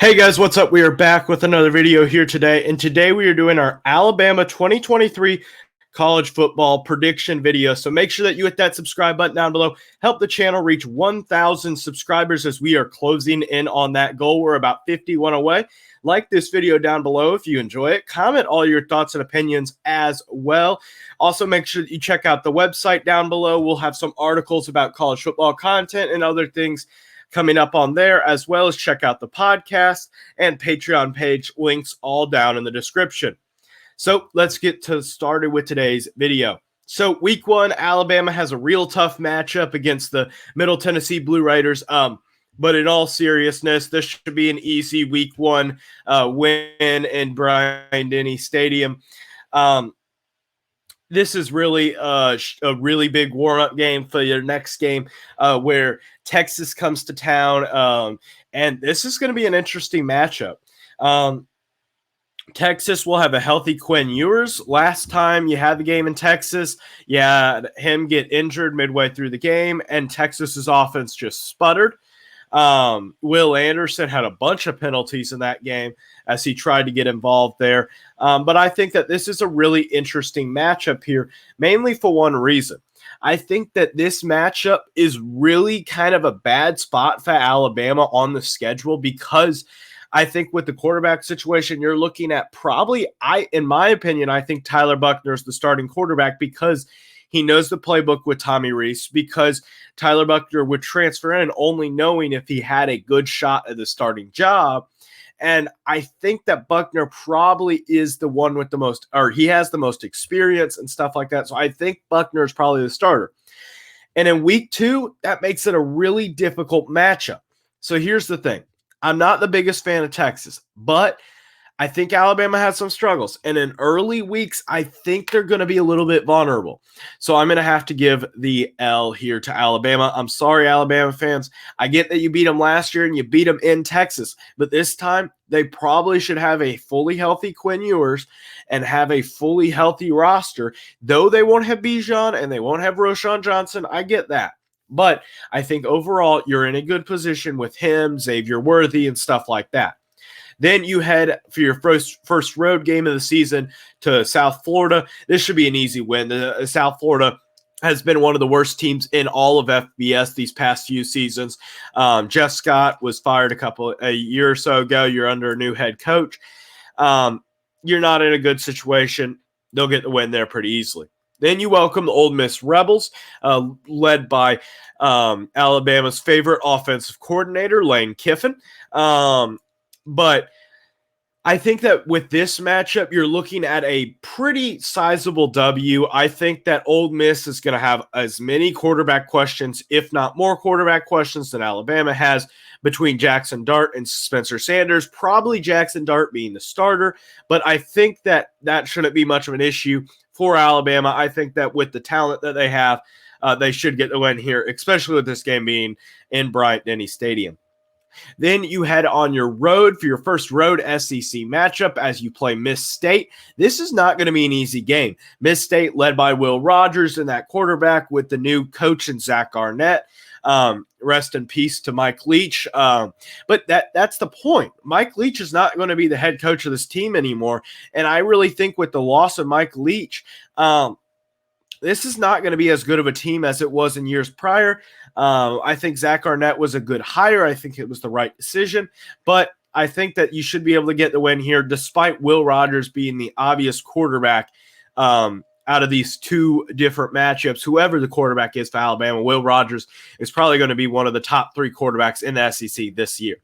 Hey guys, what's up? We are back with another video here today, and today we are doing our Alabama 2023 college football prediction video. So make sure that you hit that subscribe button down below. Help the channel reach 1,000 subscribers as we are closing in on that goal. We're about 51 away. Like this video down below if you enjoy it. Comment all your thoughts and opinions as well. Also, make sure that you check out the website down below. We'll have some articles about college football content and other things coming up on there, as well as check out the podcast and Patreon page, links all down in the description. So let's get started with today's video. So week one, Alabama has a real tough matchup against the Middle Tennessee Blue Raiders. But in all seriousness, this should be an easy week one win in Bryant-Denny Stadium. This is really a really big warm-up game for your next game where Texas comes to town, and this is going to be an interesting matchup. Texas will have a healthy Quinn Ewers. Last time you had the game in Texas, you had him get injured midway through the game, and Texas's offense just sputtered. Will Anderson had a bunch of penalties in that game as he tried to get involved there. But I think that this is a really interesting matchup here, mainly for one reason. I think that this matchup is really kind of a bad spot for Alabama on the schedule because I think with the quarterback situation, you're looking at probably, in my opinion, I think Tyler Buchner is the starting quarterback because he knows the playbook with Tommy Rees, because Tyler Buchner would transfer in only knowing if he had a good shot at the starting job. And I think that Buchner probably is the one with the most, or he has the most experience and stuff like that. So I think Buchner is probably the starter. And in week two, that makes it a really difficult matchup. So here's the thing. I'm not the biggest fan of Texas, but I think Alabama has some struggles. And in early weeks, I think they're going to be a little bit vulnerable. So I'm going to have to give the L here to Alabama. I'm sorry, Alabama fans. I get that you beat them last year and you beat them in Texas. But this time, they probably should have a fully healthy Quinn Ewers and have a fully healthy roster. Though they won't have Bijan and they won't have Roschon Johnson, I get that. But I think overall, you're in a good position with him, Xavier Worthy, and stuff like that. Then you head for your first road game of the season to South Florida. This should be an easy win. South Florida has been one of the worst teams in all of FBS these past few seasons. Jeff Scott was fired a year or so ago. You're under a new head coach. You're not in a good situation. They'll get the win there pretty easily. Then you welcome the Ole Miss Rebels, led by Alabama's favorite offensive coordinator, Lane Kiffin. But I think that with this matchup, you're looking at a pretty sizable W. I think that Ole Miss is going to have as many quarterback questions, if not more quarterback questions, than Alabama has between Jackson Dart and Spencer Sanders. Probably Jackson Dart being the starter, but I think that shouldn't be much of an issue for Alabama. I think that with the talent that they have, they should get the win here, especially with this game being in Bryant-Denny Stadium. Then you head on your road for your first road SEC matchup as you play Miss State. This is not going to be an easy game. Miss State led by Will Rogers and that quarterback with the new coach and Zach Arnett. Rest in peace to Mike Leach. But that's the point. Mike Leach is not going to be the head coach of this team anymore. And I really think with the loss of Mike Leach, this is not going to be as good of a team as it was in years prior. I think Zach Arnett was a good hire. I think it was the right decision. But I think that you should be able to get the win here despite Will Rogers being the obvious quarterback out of these two different matchups. Whoever the quarterback is for Alabama, Will Rogers is probably going to be one of the top three quarterbacks in the SEC this year.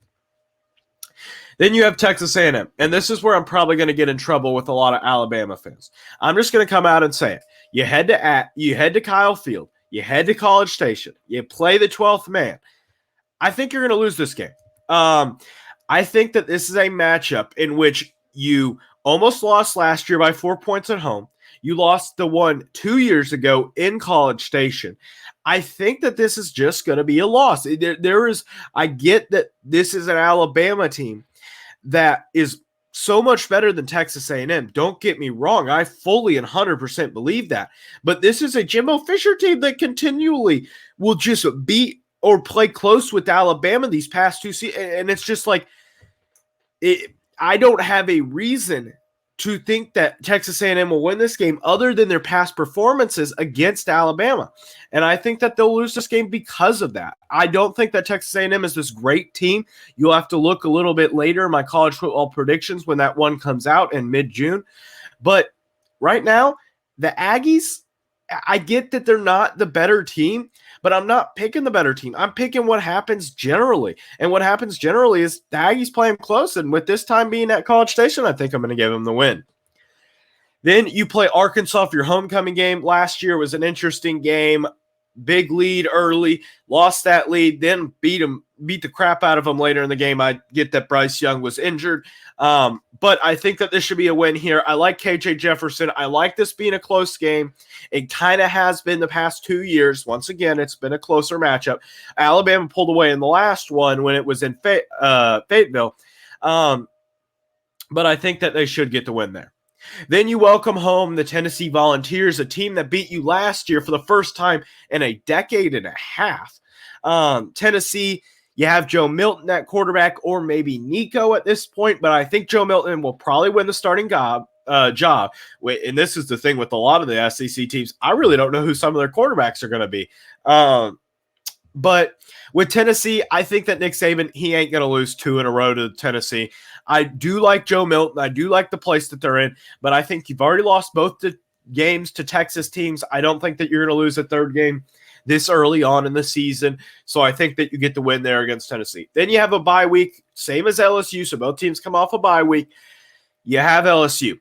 Then you have Texas A&M, and this is where I'm probably going to get in trouble with a lot of Alabama fans. I'm just going to come out and say it. You head to Kyle Field, you head to College Station, you play the 12th man. I think you're going to lose this game. I think that this is a matchup in which you almost lost last year by 4 points at home. You lost the one 2 years ago in College Station. I think that this is just going to be a loss. I get that this is an Alabama team that is so much better than Texas A&M. Don't get me wrong. I fully and 100% believe that. But this is a Jimbo Fisher team that continually will just beat or play close with Alabama these past two seasons. And it's just like, I don't have a reason to think that Texas A&M will win this game other than their past performances against Alabama. And I think that they'll lose this game because of that. I don't think that Texas A&M is this great team. You'll have to look a little bit later in my college football predictions when that one comes out in mid-June. But right now, the Aggies, I get that they're not the better team, but I'm not picking the better team. I'm picking what happens generally. And what happens generally is the Aggies play them close. And with this time being at College Station, I think I'm going to give them the win. Then you play Arkansas for your homecoming game. Last year was an interesting game. Big lead early, lost that lead, then beat the crap out of them later in the game. I get that Bryce Young was injured, but I think that this should be a win here. I like KJ Jefferson. I like this being a close game. It kind of has been the past 2 years. Once again, it's been a closer matchup. Alabama pulled away in the last one when it was in Fayetteville, but I think that they should get the win there. Then you welcome home the Tennessee Volunteers, a team that beat you last year for the first time in a decade and a half. Tennessee, you have Joe Milton at quarterback or maybe Nico at this point, but I think Joe Milton will probably win the starting job. And this is the thing with a lot of the SEC teams. I really don't know who some of their quarterbacks are going to be. But with Tennessee, I think that Nick Saban, he ain't going to lose 2 in a row to Tennessee. I do like Joe Milton. I do like the place that they're in, but I think you've already lost both the games to Texas teams. I don't think that you're going to lose a third game this early on in the season, so I think that you get the win there against Tennessee. Then you have a bye week, same as LSU, so both teams come off a bye week. You have LSU.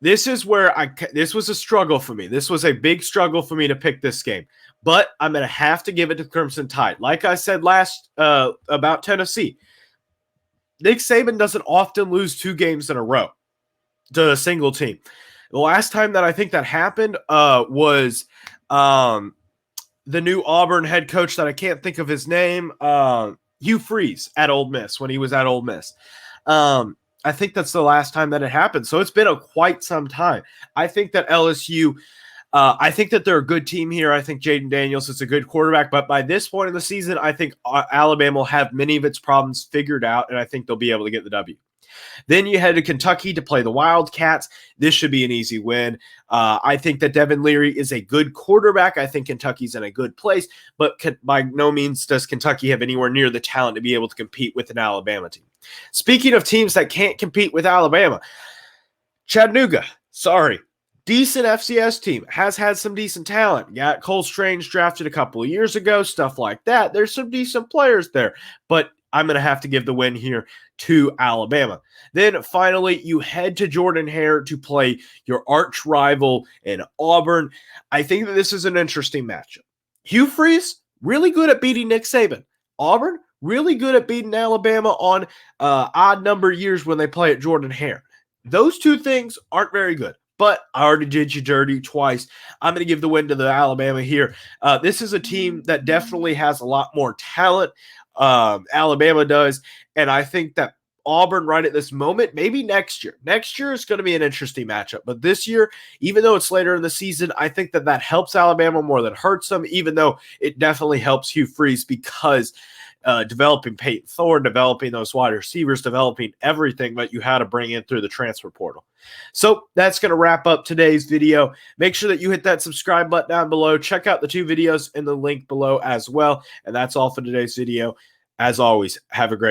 This is where this was a struggle for me. This was a big struggle for me to pick this game, but I'm going to have to give it to Crimson Tide. Like I said last about Tennessee, Nick Saban doesn't often lose 2 games in a row to a single team. The last time that I think that happened was the new Auburn head coach that I can't think of his name, Hugh Freeze at Ole Miss when he was at Ole Miss. I think that's the last time that it happened. So it's been quite some time. I think that LSU, I think that they're a good team here. I think Jaden Daniels is a good quarterback. But by this point in the season, I think Alabama will have many of its problems figured out, and I think they'll be able to get the W. Then you head to Kentucky to play the Wildcats. This should be an easy win. I think that Devin Leary is a good quarterback. I think Kentucky's in a good place, but by no means does Kentucky have anywhere near the talent to be able to compete with an Alabama team. Speaking of teams that can't compete with Alabama, Chattanooga, sorry. Decent FCS team, has had some decent talent. Got Cole Strange drafted a couple of years ago, stuff like that. There's some decent players there, but I'm going to have to give the win here to Alabama. Then finally, you head to Jordan-Hare to play your arch rival in Auburn. I think that this is an interesting matchup. Hugh Freeze, really good at beating Nick Saban. Auburn, really good at beating Alabama on odd number years when they play at Jordan-Hare. Those 2 things aren't very good. But I already did you dirty twice. I'm going to give the win to the Alabama here. This is a team that definitely has a lot more talent. Alabama does. And I think that Auburn right at this moment, maybe next year. Next year is going to be an interesting matchup. But this year, even though it's later in the season, I think that that helps Alabama more than hurts them, even though it definitely helps Hugh Freeze because developing Peyton Thorne, developing those wide receivers, developing everything that you had to bring in through the transfer portal. So that's going to wrap up today's video. Make sure that you hit that subscribe button down below. Check out the 2 videos in the link below as well. And that's all for today's video. As always, have a great